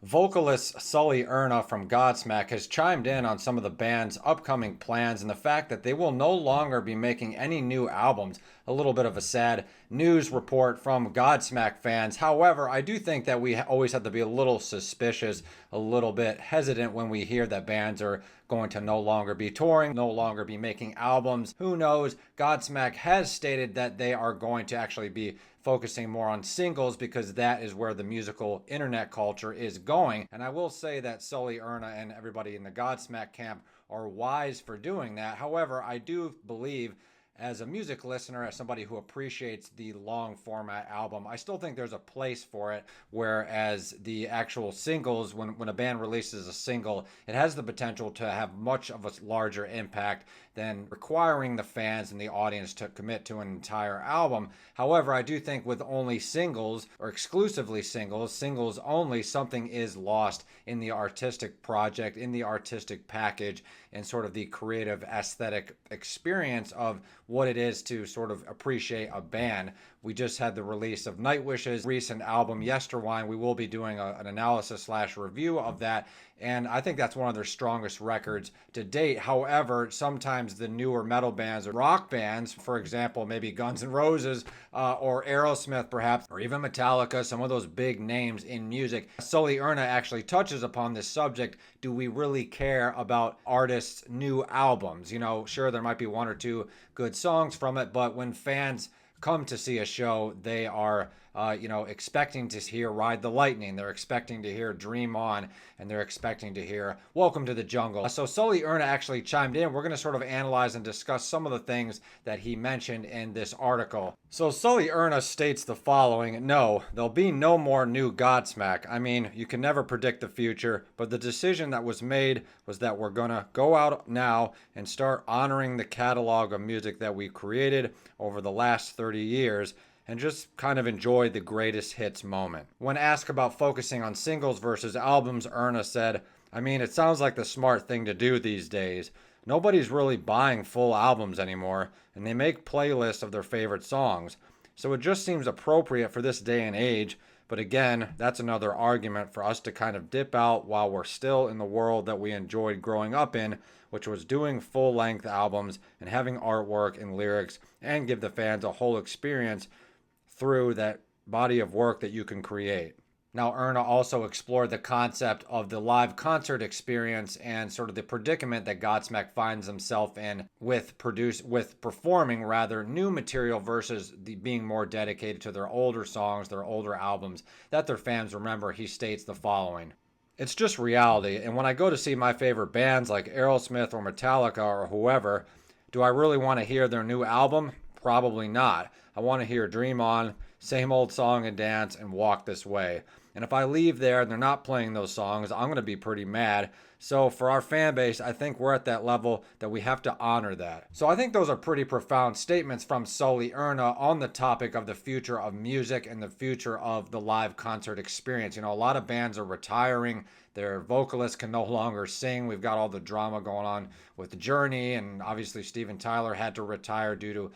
Vocalist Sully Erna from Godsmack has chimed in on some of the band's upcoming plans and the fact that they will no longer be making any new albums. A little bit of a sad news report from Godsmack fans. However, I do think that we always have to be a little suspicious, a little bit hesitant when we hear that bands are going to no longer be touring, no longer be making albums. Who knows? Godsmack has stated that they are going to actually be focusing more on singles because that is where the musical internet culture is going. And I will say that Sully Erna and everybody in the Godsmack camp are wise for doing that. However, I do believe as a music listener, as somebody who appreciates the long format album, I still think there's a place for it. Whereas the actual singles, when a band releases a single, it has the potential to have much of a larger impact than requiring the fans and the audience to commit to an entire album. However, I do think with only singles or exclusively singles only, something is lost in the artistic project, in the artistic package, and sort of the creative aesthetic experience of what it is to sort of appreciate a band. We just had the release of Nightwish's recent album, Yesterwine. We will be doing an analysis/review of that, and I think that's one of their strongest records to date. However, sometimes the newer metal bands or rock bands, for example, maybe Guns N' Roses or Aerosmith perhaps, or even Metallica, some of those big names in music. Sully Erna actually touches upon this subject. Do we really care about artists' new albums? You know, sure, there might be one or two good songs from it, but when fans come to see a show, they are, expecting to hear Ride the Lightning. They're expecting to hear Dream On, and they're expecting to hear Welcome to the Jungle. So Sully Erna actually chimed in. We're going to sort of analyze and discuss some of the things that he mentioned in this article. So Sully Erna states the following: no, there'll be no more new Godsmack. I mean, you can never predict the future, but the decision that was made was that we're going to go out now and start honoring the catalog of music that we created over the last 30 years and just kind of enjoy the greatest hits moment. When asked about focusing on singles versus albums, Erna said, I mean, it sounds like the smart thing to do these days. Nobody's really buying full albums anymore, and they make playlists of their favorite songs. So it just seems appropriate for this day and age. But again, that's another argument for us to kind of dip out while we're still in the world that we enjoyed growing up in, which was doing full-length albums and having artwork and lyrics and give the fans a whole experience through that body of work that you can create. Now, Erna also explored the concept of the live concert experience and sort of the predicament that Godsmack finds himself in with performing new material versus being more dedicated to their older songs, their older albums that their fans remember. He states the following: it's just reality, and when I go to see my favorite bands like Aerosmith or Metallica or whoever, do I really want to hear their new album? Probably not. I want to hear Dream On, Same Old Song and Dance, and Walk This Way. And if I leave there and they're not playing those songs, I'm going to be pretty mad. So for our fan base, I think we're at that level that we have to honor that. So I think those are pretty profound statements from Sully Erna on the topic of the future of music and the future of the live concert experience. You know, a lot of bands are retiring. Their vocalists can no longer sing. We've got all the drama going on with Journey, and obviously Steven Tyler had to retire due to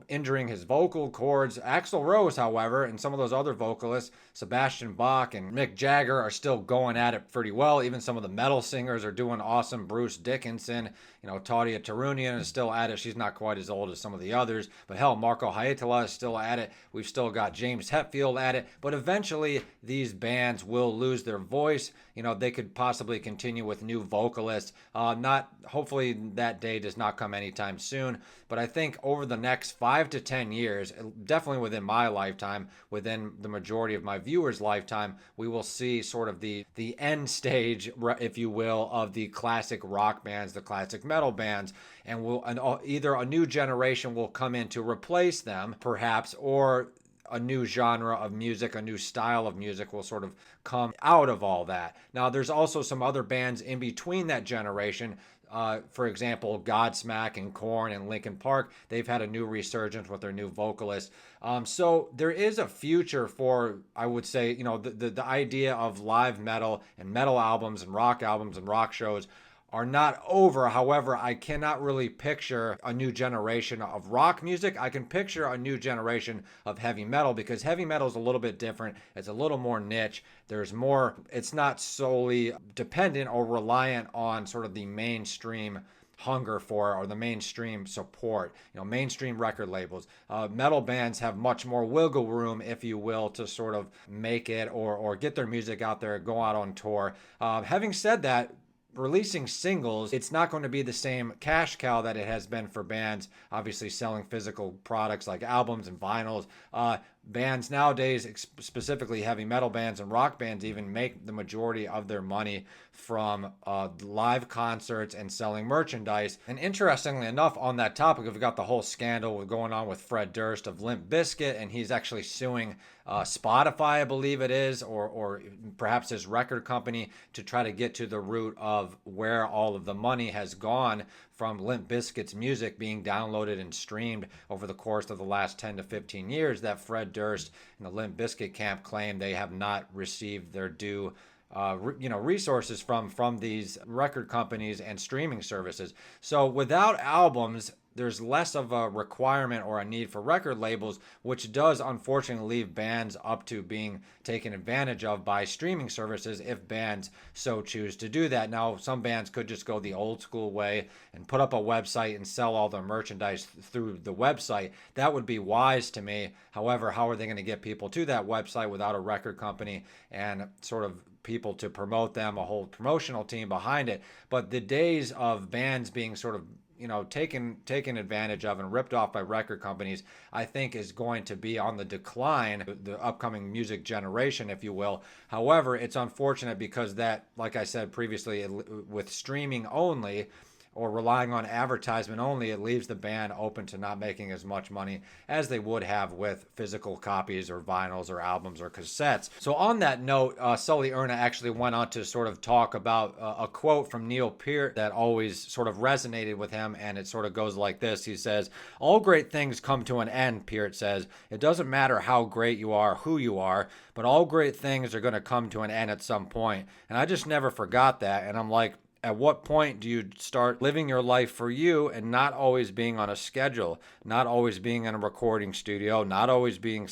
injuring his vocal cords. Axl Rose, however, and some of those other vocalists, Sebastian Bach and Mick Jagger, are still going at it pretty well. Even some of the metal singers are doing awesome. Bruce Dickinson, Tautia Tarunian is still at it. She's not quite as old as some of the others, but hell, Marco Haitala is still at it. We've still got James Hetfield at it. But eventually, these bands will lose their voice. They could possibly continue with new vocalists. Hopefully that day does not come anytime soon. But I think over the next 5 to 10 years, definitely within my lifetime, within the majority of my viewers' lifetime, we will see sort of the end stage, if you will, of the classic rock bands, the classic metal bands, and either a new generation will come in to replace them, perhaps, or a new genre of music, a new style of music will sort of come out of all that. Now, there's also some other bands in between that generation. For example, Godsmack and Korn and Linkin Park, they've had a new resurgence with their new vocalist. So there is a future for, I would say, the idea of live metal and metal albums and rock shows are not over. However, I cannot really picture a new generation of rock music. I can picture a new generation of heavy metal, because heavy metal is a little bit different. It's a little more niche. There's more, it's not solely dependent or reliant on sort of the mainstream hunger for, or the mainstream support, mainstream record labels. Metal bands have much more wiggle room, if you will, to sort of make it, or get their music out there, go out on tour. Having said that, releasing singles, it's not going to be the same cash cow that it has been for bands, obviously selling physical products like albums and vinyls. Bands nowadays, specifically heavy metal bands and rock bands, even make the majority of their money from live concerts and selling merchandise. And interestingly enough, on that topic, we've got the whole scandal going on with Fred Durst of Limp Bizkit, and he's actually suing Spotify, I believe it is, or perhaps his record company, to try to get to the root of where all of the money has gone from Limp Bizkit's music being downloaded and streamed over the course of the last 10 to 15 years, that Fred Durst and the Limp Bizkit camp claim they have not received their due resources from these record companies and streaming services. So without albums, there's less of a requirement or a need for record labels, which does unfortunately leave bands up to being taken advantage of by streaming services if bands so choose to do that. Now, some bands could just go the old school way and put up a website and sell all their merchandise through the website. That would be wise to me. However, how are they going to get people to that website without a record company and sort of people to promote them, a whole promotional team behind it? But the days of bands being sort of taken advantage of and ripped off by record companies, I think is going to be on the decline, the upcoming music generation, if you will. However, it's unfortunate because that, like I said previously, with streaming only, or relying on advertisement only, it leaves the band open to not making as much money as they would have with physical copies or vinyls or albums or cassettes. So on that note, Sully Erna actually went on to sort of talk about a quote from Neil Peart that always sort of resonated with him, and it sort of goes like this. He says, "All great things come to an end," Peart says. "It doesn't matter how great you are, who you are, but all great things are going to come to an end at some point." And I just never forgot that, and I'm like, at what point do you start living your life for you and not always being on a schedule, not always being in a recording studio, not always being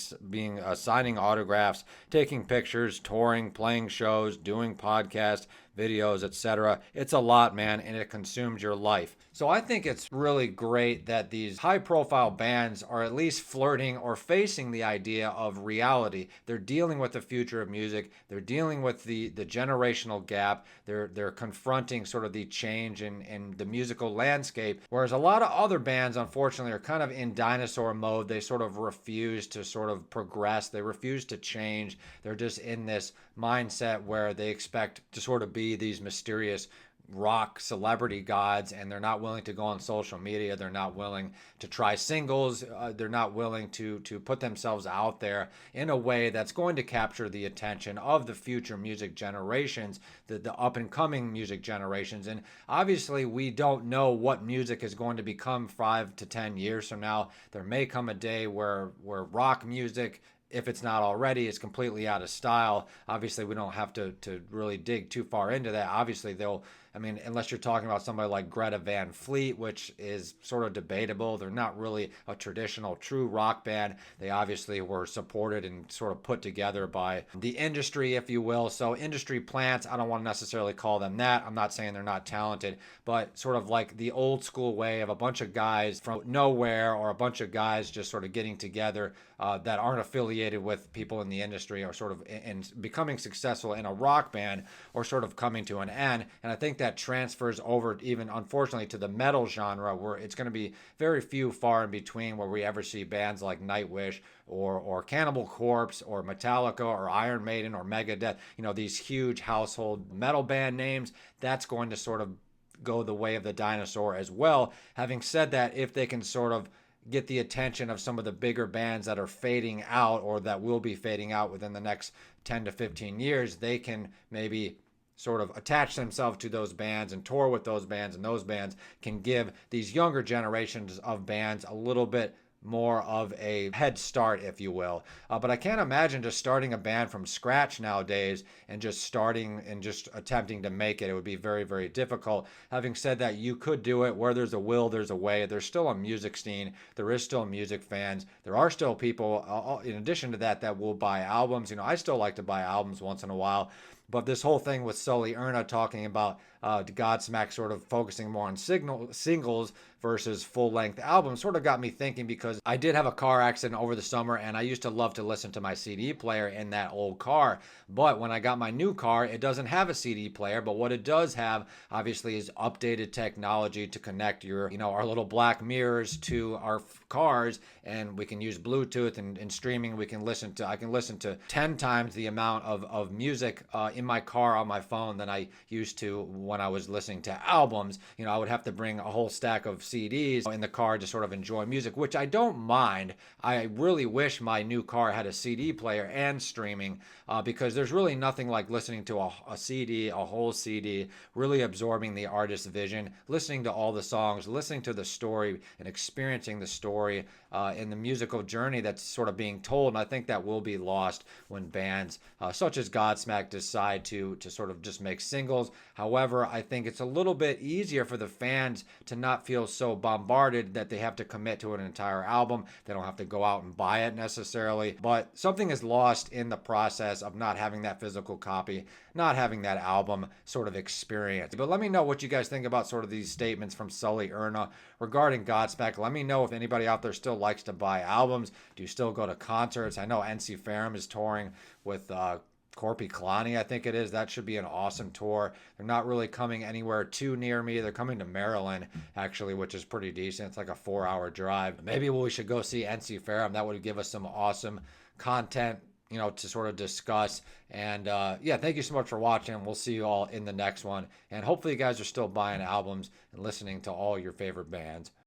signing autographs, taking pictures, touring, playing shows, doing podcasts, videos, etc. It's a lot, man, and it consumes your life. So I think it's really great that these high-profile bands are at least flirting or facing the idea of reality. They're dealing with the future of music. They're dealing with the generational gap. They're confronting sort of the change in the musical landscape, whereas a lot of other bands, unfortunately, are kind of in dinosaur mode. They sort of refuse to sort of progress. They refuse to change. They're just in this mindset where they expect to sort of be these mysterious rock celebrity gods, and they're not willing to go on social media. They're not willing to try singles. They're not willing to put themselves out there in a way that's going to capture the attention of the future music generations, the up and coming music generations. And obviously we don't know what music is going to become 5 to 10 years from now. There may come a day where rock music, if it's not already, is completely out of style. Obviously, we don't have to really dig too far into that. Obviously, unless you're talking about somebody like Greta Van Fleet, which is sort of debatable. They're not really a traditional true rock band. They obviously were supported and sort of put together by the industry, if you will. So industry plants, I don't want to necessarily call them that. I'm not saying they're not talented, but sort of like the old school way of a bunch of guys from nowhere, or a bunch of guys just sort of getting together that aren't affiliated with people in the industry, or sort of in becoming successful in a rock band, or sort of coming to an end. And I think that transfers over, even unfortunately, to the metal genre, where it's going to be very few far in between where we ever see bands like Nightwish or Cannibal Corpse or Metallica or Iron Maiden or Megadeth, these huge household metal band names. That's going to sort of go the way of the dinosaur as well. Having said that, if they can sort of get the attention of some of the bigger bands that are fading out, or that will be fading out within the next 10 to 15 years, they can maybe sort of attach themselves to those bands and tour with those bands, and those bands can give these younger generations of bands a little bit more of a head start, if you will. But I can't imagine just starting a band from scratch nowadays and just starting and just attempting to make it. It would be very, very difficult. Having said that, you could do it. Where there's a will, there's a way. There's still a music scene. There is still music fans. There are still people, in addition to that, that will buy albums. I still like to buy albums once in a while. But this whole thing with Sully Erna talking about Godsmack sort of focusing more on singles versus full-length albums sort of got me thinking, because I did have a car accident over the summer, and I used to love to listen to my CD player in that old car. But when I got my new car, it doesn't have a CD player, but what it does have, obviously, is updated technology to connect our little black mirrors to our cars, and we can use Bluetooth and streaming. I can listen to 10 times the amount of music in my car on my phone than I used to when I was listening to albums. I would have to bring a whole stack of CDs in the car to sort of enjoy music, which I don't mind. I really wish my new car had a CD player and streaming, because there's really nothing like listening to a CD, a whole CD, really absorbing the artist's vision, listening to all the songs, listening to the story, and experiencing the story in the musical journey that's sort of being told. And I think that will be lost when bands such as Godsmack decide to sort of just make singles. However, I think it's a little bit easier for the fans to not feel so bombarded that they have to commit to an entire album. They don't have to go out and buy it necessarily. But something is lost in the process of not having that physical copy, not having that album sort of experience. But let me know what you guys think about sort of these statements from Sully Erna regarding Godsmack. Let me know if anybody out there still likes to buy albums. Do you still go to concerts? I know NC Ferrum is touring with Corpi Kalani, I think it is. That should be an awesome tour. They're not really coming anywhere too near me. They're coming to Maryland, actually, which is pretty decent. It's like a 4-hour drive. Maybe we should go see NC Ferrum. That would give us some awesome content, to sort of discuss. And yeah, thank you so much for watching. We'll see you all in the next one. And hopefully you guys are still buying albums and listening to all your favorite bands.